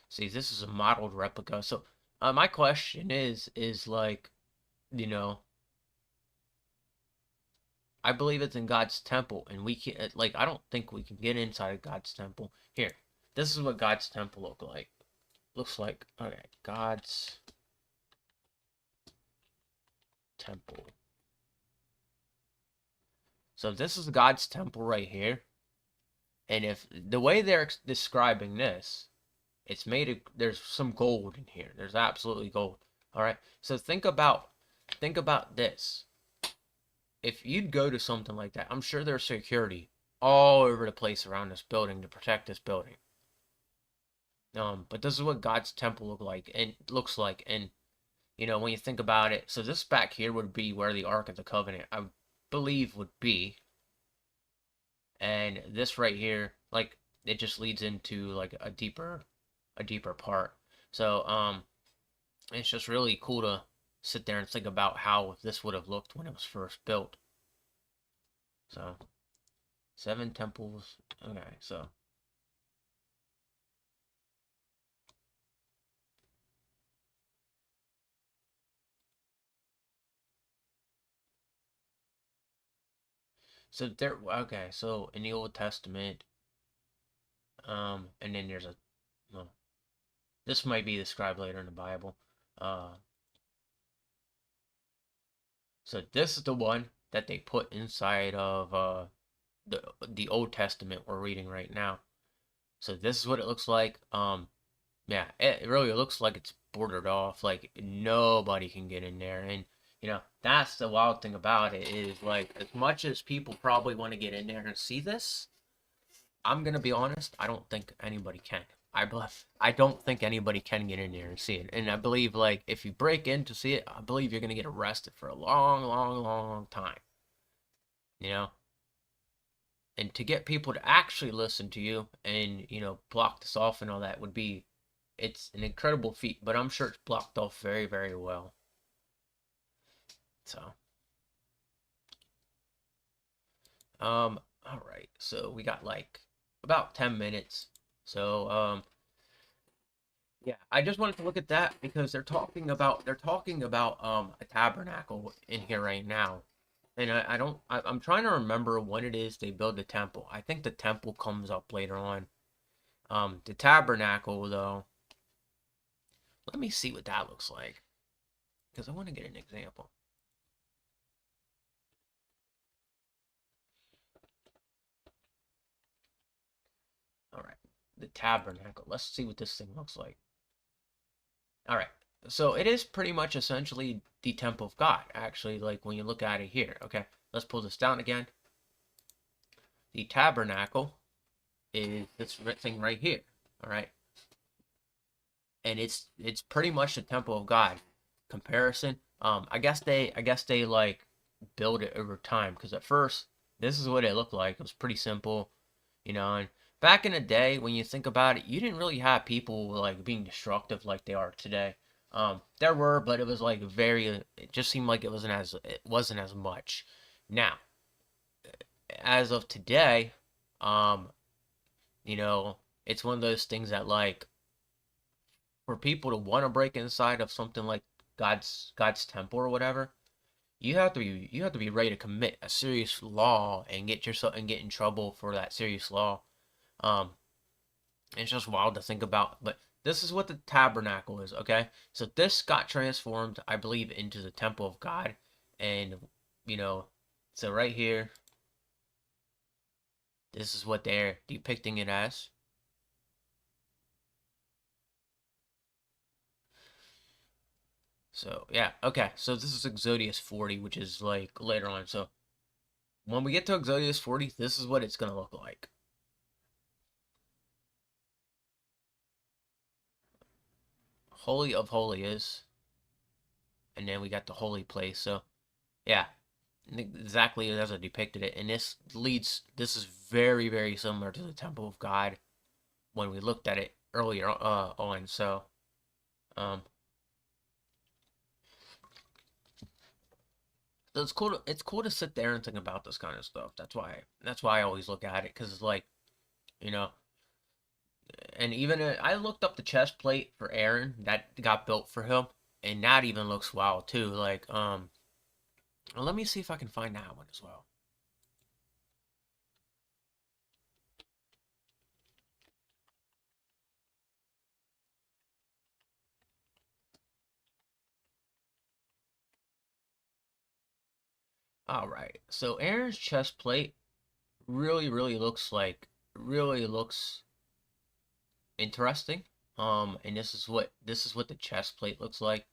See, this is a modeled replica. So, my question is like, you know, I believe it's in God's temple, and we can like, I don't think we can get inside of God's temple. Here, this is what God's temple looks like. Okay, God's temple. So this is God's temple right here. And if the way they're describing this, it's made of, there's some gold in here. There's absolutely gold. All right. So think about this. If you'd go to something like that, I'm sure there's security all over the place around this building to protect this building. But this is what God's temple looks like, and when you think about it, so this back here would be where the Ark of the Covenant, I believe, would be, and this right here, like, it just leads into like a deeper part. So it's just really cool to sit there and think about how this would have looked when it was first built. So 7 temples. Okay, so in the Old Testament, and then there's well, this might be described later in the Bible. Uh, so this is the one that they put inside of the Old Testament we're reading right now. So this is what it looks like. Yeah, it really looks like it's bordered off. Like nobody can get in there, and that's the wild thing about it is like as much as people probably want to get in there and see this, I'm gonna be honest. I don't think anybody can. I don't think anybody can get in there and see it. And I believe like if you break in to see it, I believe you're gonna get arrested for a long, long, long time. You know, and to get people to actually listen to you and block this off and all that would be, it's an incredible feat. But I'm sure it's blocked off very, very well. So, all right. So we got like about 10 minutes. So, yeah, I just wanted to look at that because they're talking about a tabernacle in here right now. And I'm trying to remember when it is they build the temple. I think the temple comes up later on. The tabernacle though, let me see what that looks like because I want to get an example. All right, the tabernacle. Let's see what this thing looks like. All right. So it is pretty much essentially the temple of God, actually, like when you look at it here. Okay. let's pull this down again. The tabernacle is this thing right here. All right. And it's pretty much the temple of God. Comparison. I guess they like build it over time, because at first this is what it looked like. It was pretty simple, and back in the day, when you think about it, you didn't really have people like being destructive like they are today. There were, but it was like it just seemed like it wasn't as much. Now, as of today, um, it's one of those things that, like, for people to want to break inside of something like God's temple or whatever, you have to be ready to commit a serious law and get in trouble for that serious law. Um, it's just wild to think about. But this is what the tabernacle is, okay? So this got transformed, I believe, into the temple of God, and so right here, this is what they're depicting it as. So yeah, okay. So this is Exodus 40, which is like later on. So when we get to Exodus 40, this is what it's gonna look like. Holy of Holies, and then we got the holy place. So yeah, exactly as I depicted it. And this is very, very similar to the Temple of God when we looked at it earlier on. So um so it's cool to sit there and think about this kind of stuff. That's why I always look at it, because it's like, you know and even I looked up the chest plate for Aaron that got built for him, and that even looks wild too. Like, let me see if I can find that one as well. All right, so Aaron's chest plate really looks interesting. And this is what the chest plate looks like.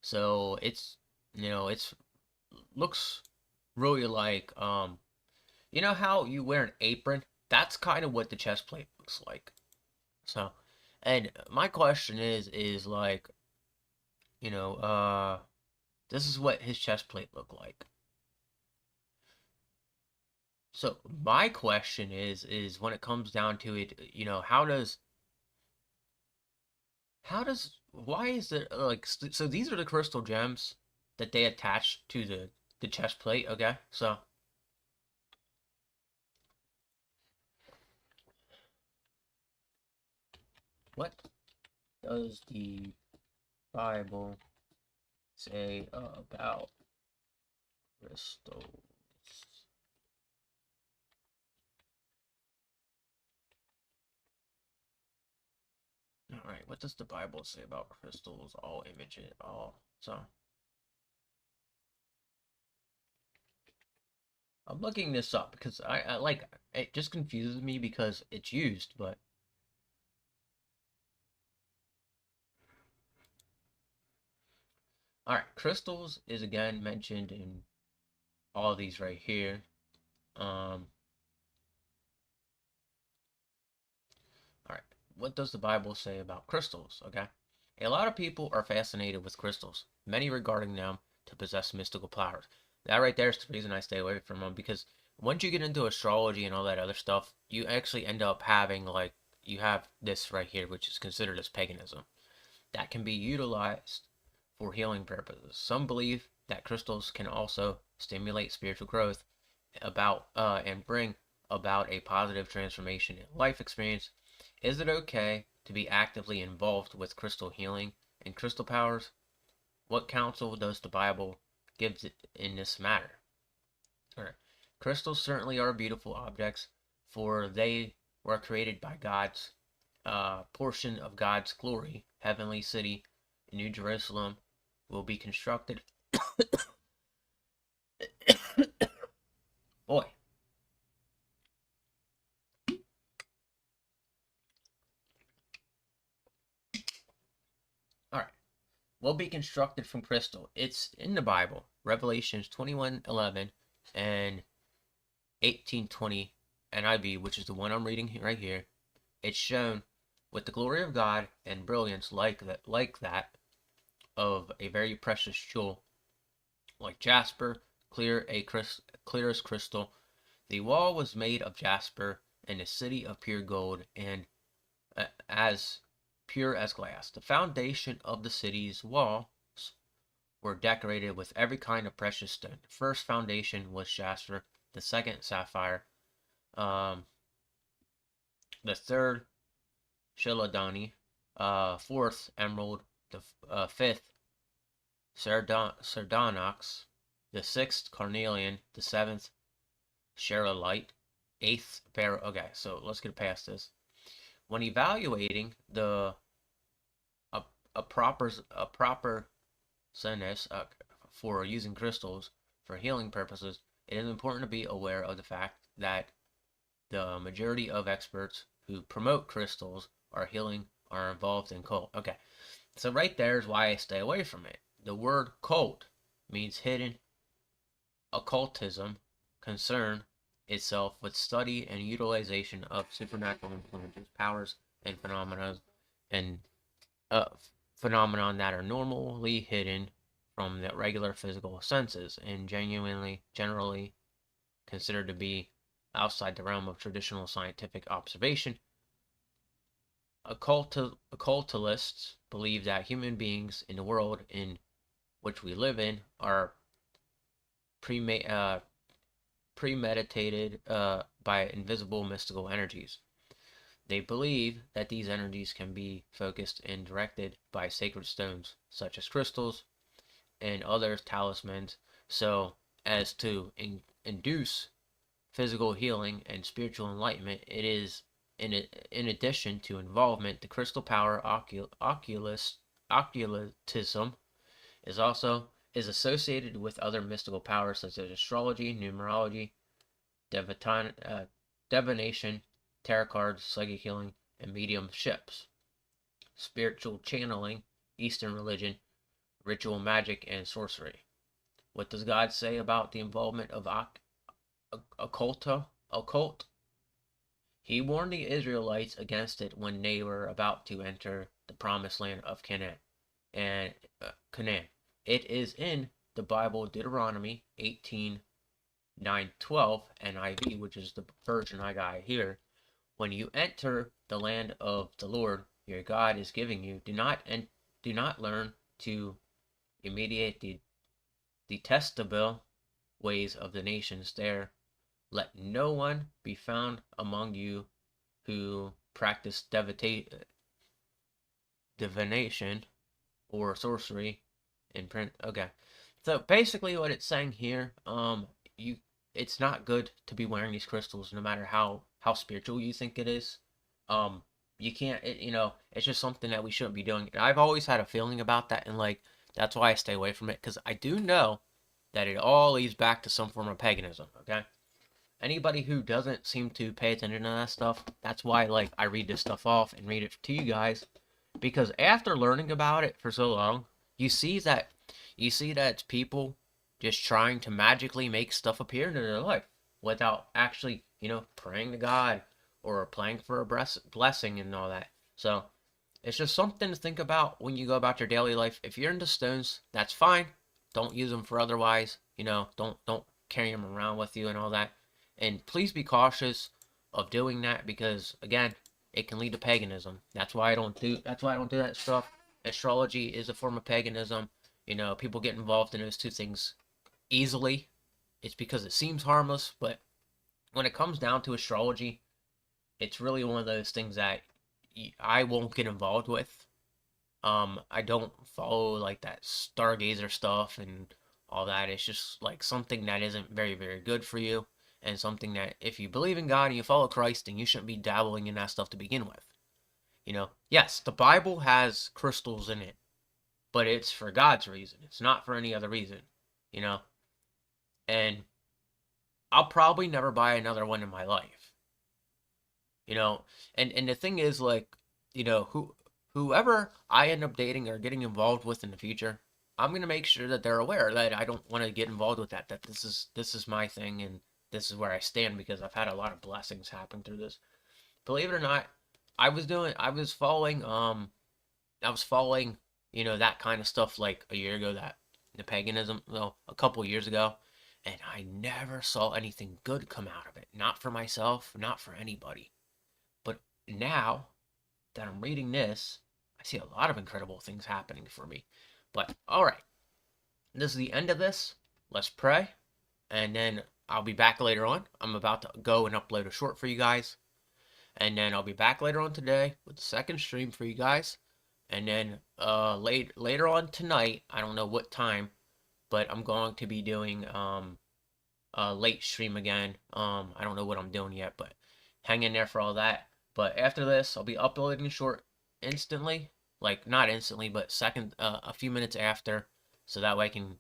So it's looks really like, how you wear an apron? That's kind of what the chest plate looks like. So, and my question is like, you know, uh, this is what his chest plate looked like. So my question is when it comes down to it, why is it like, so these are the crystal gems that they attach to the chest plate, okay? So what does the Bible say about crystals? All right, what does the Bible say about crystals? All images, all. So I'm looking this up because I like it. Just confuses me because it's used, but all right, crystals is again mentioned in all of these right here. Um, all right, what does the Bible say about crystals? Okay, a lot of people are fascinated with crystals, many regarding them to possess mystical powers. That right there is the reason I stay away from them, because once you get into astrology and all that other stuff, you actually end up having, like, you have this right here, which is considered as paganism, that can be utilized for healing purposes. Some believe that crystals can also stimulate spiritual growth and bring about a positive transformation in life experience. Is it okay to be actively involved with crystal healing and crystal powers? What counsel does the Bible give in this matter? All right. Crystals certainly are beautiful objects, for they were created by God's portion of God's glory. Heavenly city, New Jerusalem, will be constructed. Boy. All right. Will be constructed from crystal. It's in the Bible. Revelations 21:11 and 1820 NIV, which is the one I'm reading right here, it's shown with the glory of God and brilliance like that of a very precious jewel, like jasper, clear as crystal. The wall was made of jasper, and the city of pure gold, and as pure as glass. The foundation of the city's walls were decorated with every kind of precious stone. The first foundation was jasper, the second sapphire, the third chalcedony, fourth emerald, the fifth sardonyx, the sixth carnelian, the seventh charoleite, eighth beryl. Okay, so let's get past this. When evaluating a proper sinus for using crystals for healing purposes, it is important to be aware of the fact that the majority of experts who promote crystals are involved in cult. Okay, so right there is why I stay away from it. The word cult means hidden. Occultism concern itself with study and utilization of supernatural influences, powers, and phenomena phenomenon that are normally hidden from the regular physical senses and generally considered to be outside the realm of traditional scientific observation. Occultists believe that human beings in the world in which we live in are premeditated by invisible mystical energies. They believe that these energies can be focused and directed by sacred stones, such as crystals and other talismans, so as to induce physical healing and spiritual enlightenment. It is, in addition to involvement, the crystal power occultism is associated with other mystical powers such as astrology, numerology, divination, tarot cards, psychic healing, and mediumships, spiritual channeling, Eastern religion, ritual magic, and sorcery. What does God say about the involvement of occult? He warned the Israelites against it when they were about to enter the promised land of Canaan. It is in the Bible, Deuteronomy 18:9-12 NIV, which is the version I got here. When you enter the land of the Lord your God is giving you, do not learn to imitate the detestable ways of the nations there. Let no one be found among you who practice divination or sorcery in print. Okay, so basically what it's saying here, it's not good to be wearing these crystals, no matter how spiritual you think it is. You can't, it's just something that we shouldn't be doing. And I've always had a feeling about that, and like that's why I stay away from it, because I do know that it all leads back to some form of paganism. Okay, anybody who doesn't seem to pay attention to that stuff, that's why like I read this stuff off and read it to you guys, because after learning about it for so long, you see that it's people just trying to magically make stuff appear into their life without actually, praying to God or praying for a blessing and all that. So it's just something to think about when you go about your daily life. If you're into stones, that's fine. Don't use them for otherwise. Don't carry them around with you and all that. And please be cautious of doing that, because again, it can lead to paganism. That's why I don't do that stuff. Astrology is a form of paganism. People get involved in those two things easily. It's because it seems harmless, but when it comes down to astrology, it's really one of those things that I won't get involved with. I don't follow like that stargazer stuff and all that. It's just like something that isn't very, very good for you, and something that if you believe in God and you follow Christ, then you shouldn't be dabbling in that stuff to begin with. Yes, the Bible has crystals in it, but it's for God's reason. It's not for any other reason, and I'll probably never buy another one in my life, and the thing is, like, whoever I end up dating or getting involved with in the future, I'm gonna make sure that they're aware that I don't want to get involved with that. That this is my thing and this is where I stand because I've had a lot of blessings happen through this. Believe it or not, I was following, that kind of stuff like a year ago, that the paganism, well, a couple years ago, and I never saw anything good come out of it. Not for myself, not for anybody. But now that I'm reading this, I see a lot of incredible things happening for me. But all right, this is the end of this. Let's pray, and then I'll be back later on. I'm about to go and upload a short for you guys, and then I'll be back later on today with the second stream for you guys. And then later on tonight, I don't know what time, but I'm going to be doing a late stream again. I don't know what I'm doing yet, but hang in there for all that. But after this, I'll be uploading short instantly, like not instantly, but a few minutes after, so that way I can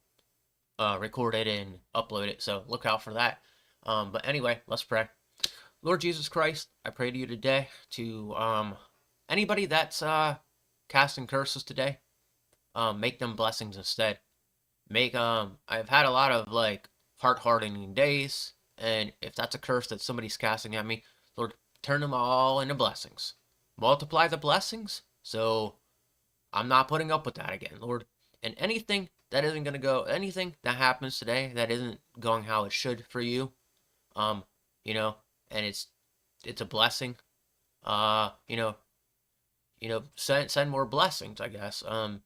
record it and upload it. So look out for that. But anyway, let's pray. Lord Jesus Christ, I pray to you today to anybody that's casting curses today, make them blessings instead. I've had a lot of like heart-hardening days, and if that's a curse that somebody's casting at me, Lord, turn them all into blessings. Multiply the blessings, so I'm not putting up with that again, Lord. And anything anything that happens today that isn't going how it should for you, you know, and it's a blessing, uh, you know, send more blessings, I guess. And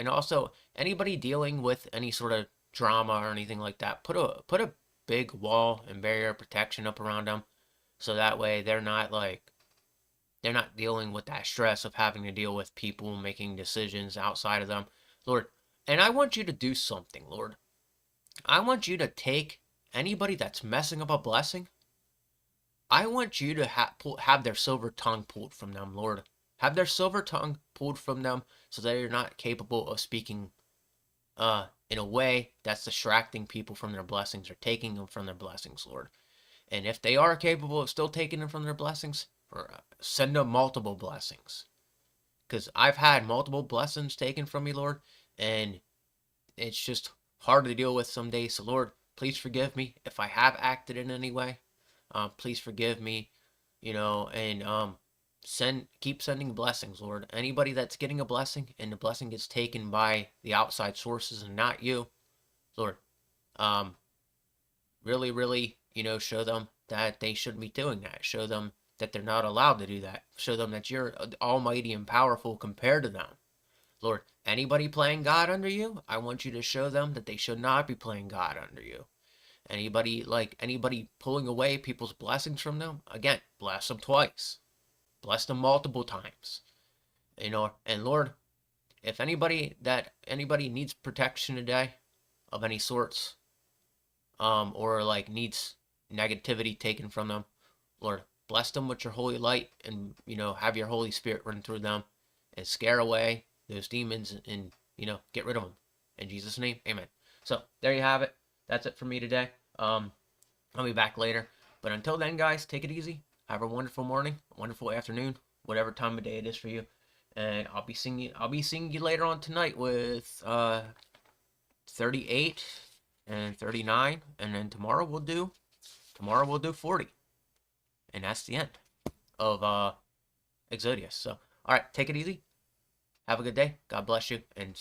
also anybody dealing with any sort of drama or anything like that, put a big wall and barrier protection up around them, so that way they're not dealing with that stress of having to deal with people making decisions outside of them, Lord. And I want you to do something, Lord. I want you to take anybody that's messing up a blessing. I want you to have their silver tongue pulled from them, Lord. Have their silver tongue pulled from them so that they're not capable of speaking in a way that's distracting people from their blessings or taking them from their blessings, Lord. And if they are capable of still taking them from their blessings, send them multiple blessings. Because I've had multiple blessings taken from me, Lord, and it's just hard to deal with some days. So, Lord, please forgive me if I have acted in any way. Please forgive me, and keep sending blessings, Lord. Anybody that's getting a blessing and the blessing gets taken by the outside sources and not you, Lord, really, really, show them that they shouldn't be doing that. Show them that they're not allowed to do that. Show them that you're almighty and powerful compared to them. Lord, anybody playing God under you, I want you to show them that they should not be playing God under you. Anybody pulling away people's blessings from them, again, bless them twice. Bless them multiple times. And Lord, if anybody needs protection today of any sorts, or like needs negativity taken from them, Lord, bless them with your holy light, and have your Holy Spirit run through them and scare away those demons, and get rid of them. In Jesus' name, amen. So there you have it. That's it for me today. I'll be back later. But until then, guys, take it easy. Have a wonderful morning, wonderful afternoon, whatever time of day it is for you. And I'll be seeing you later on tonight with 38 and 39, and then tomorrow we'll do 40. And that's the end of Exodius. So, all right, take it easy. Have a good day. God bless you, and